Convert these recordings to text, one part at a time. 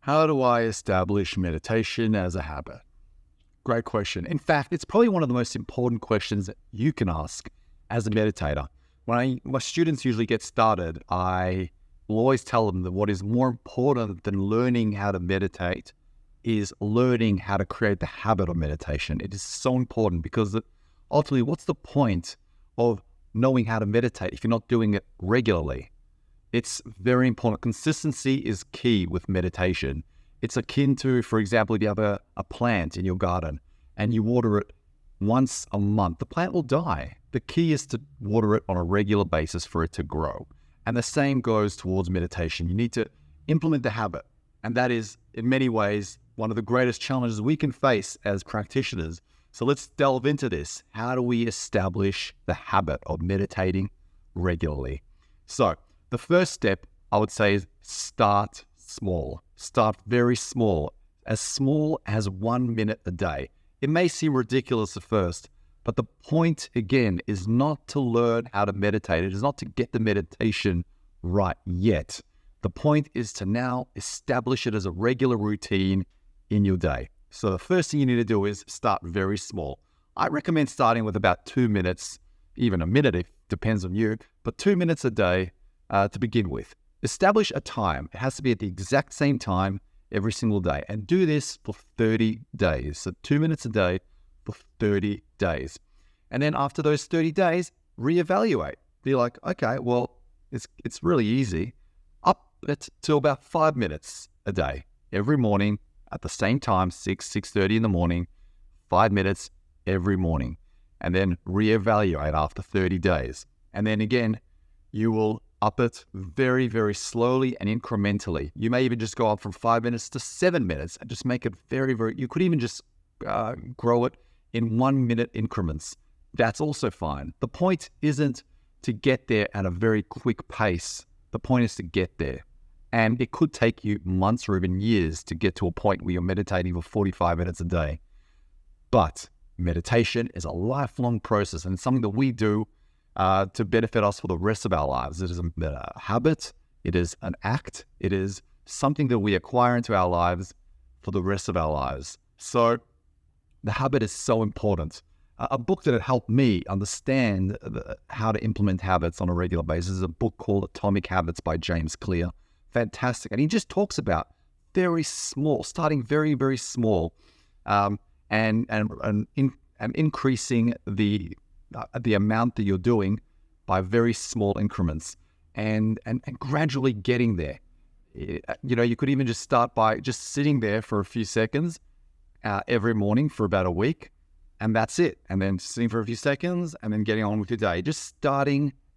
How do I establish meditation as a habit? Great question. In fact, it's probably one of the most important questions that you can ask as a meditator. When my students usually get started, I will always tell them that what is more important than learning how to meditate is learning how to create the habit of meditation. It is so important because ultimately, what's the point of knowing how to meditate if you're not doing it regularly? It's very important. Consistency is key with meditation. It's akin to, for example, if you have a plant in your garden and you water it once a month, the plant will die. The key is to water it on a regular basis for it to grow. And the same goes towards meditation. You need to implement the habit. And that is, in many ways, one of the greatest challenges we can face as practitioners. So let's delve into this. How do we establish the habit of meditating regularly? So the first step, I would say, is start small. Start very small as 1 minute a day. It may seem ridiculous at first, but the point, again, is not to learn how to meditate. It is not to get the meditation right yet. The point is to now establish it as a regular routine in your day. So the first thing you need to do is start very small. I recommend starting with about 2 minutes, even a minute, it depends on you, but 2 minutes a day to begin with. Establish a time. It has to be at the exact same time every single day. And do this for 30 days. So 2 minutes a day for 30 days. And then after those 30 days, reevaluate. Be like, okay, well, it's really easy. Up it to about 5 minutes a day. Every morning at the same time, 6:30 in the morning, 5 minutes every morning. And then reevaluate after 30 days. And then again, you will up it very, very slowly and incrementally. You may even just go up from 5 minutes to 7 minutes and just make it very, very, you could even just grow it in 1 minute increments. That's also fine. The point isn't to get there at a very quick pace. The point is to get there. And it could take you months or even years to get to a point where you're meditating for 45 minutes a day. But meditation is a lifelong process and it's something that we do to benefit us for the rest of our lives. It is a habit, it is an act, it is something that we acquire into our lives for the rest of our lives. So the habit is so important. A book that had helped me understand how to implement habits on a regular basis is a book called Atomic Habits by James Clear. Fantastic. And he just talks about very small, starting very, very small, and increasing the amount that you're doing by very small increments and gradually getting there. You could even just start by just sitting there for a few seconds every morning for about a week, and that's it. And then sitting for a few seconds and then getting on with your day. Just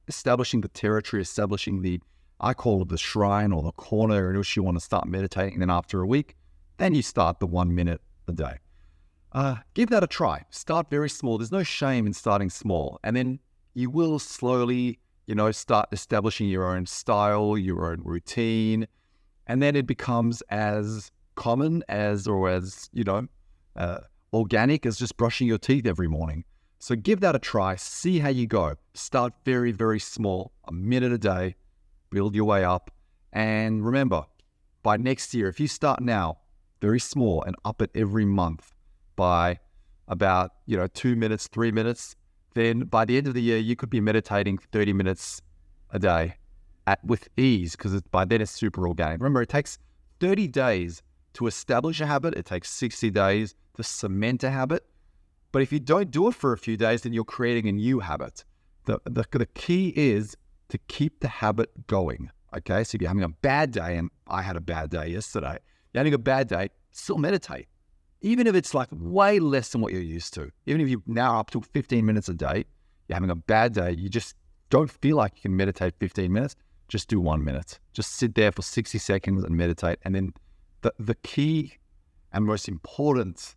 establishing the territory, establishing I call it the shrine or the corner in which you want to start meditating. And then after a week, then you start the 1 minute a day. Give that a try. Start very small. There's no shame in starting small. And then you will slowly, start establishing your own style, your own routine. And then it becomes as common as organic as just brushing your teeth every morning. So give that a try. See how you go. Start very, very small, 1 minute a day. Build your way up. And remember, by next year, if you start now, very small, and up it every month, by about 2 minutes, 3 minutes, then by the end of the year you could be meditating 30 minutes a day with ease, because by then it's super organic. Remember, it takes 30 days to establish a habit. It takes 60 days to cement a habit. But if you don't do it for a few days, then you're creating a new habit. The key is to keep the habit going. Okay, so if you're having a bad day, and I had a bad day yesterday, you're having a bad day, still meditate. Even if it's like way less than what you're used to, even if you're now up to 15 minutes a day, you're having a bad day, you just don't feel like you can meditate 15 minutes, just do 1 minute. Just sit there for 60 seconds and meditate. And then the key and most important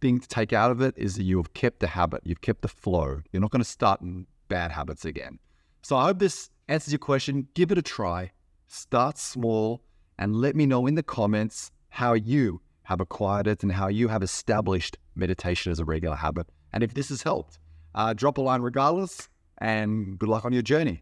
thing to take out of it is that you have kept the habit, you've kept the flow. You're not going to start in bad habits again. So I hope this answers your question. Give it a try. Start small and let me know in the comments how you have acquired it and how you have established meditation as a regular habit. And if this has helped, drop a line regardless, and good luck on your journey.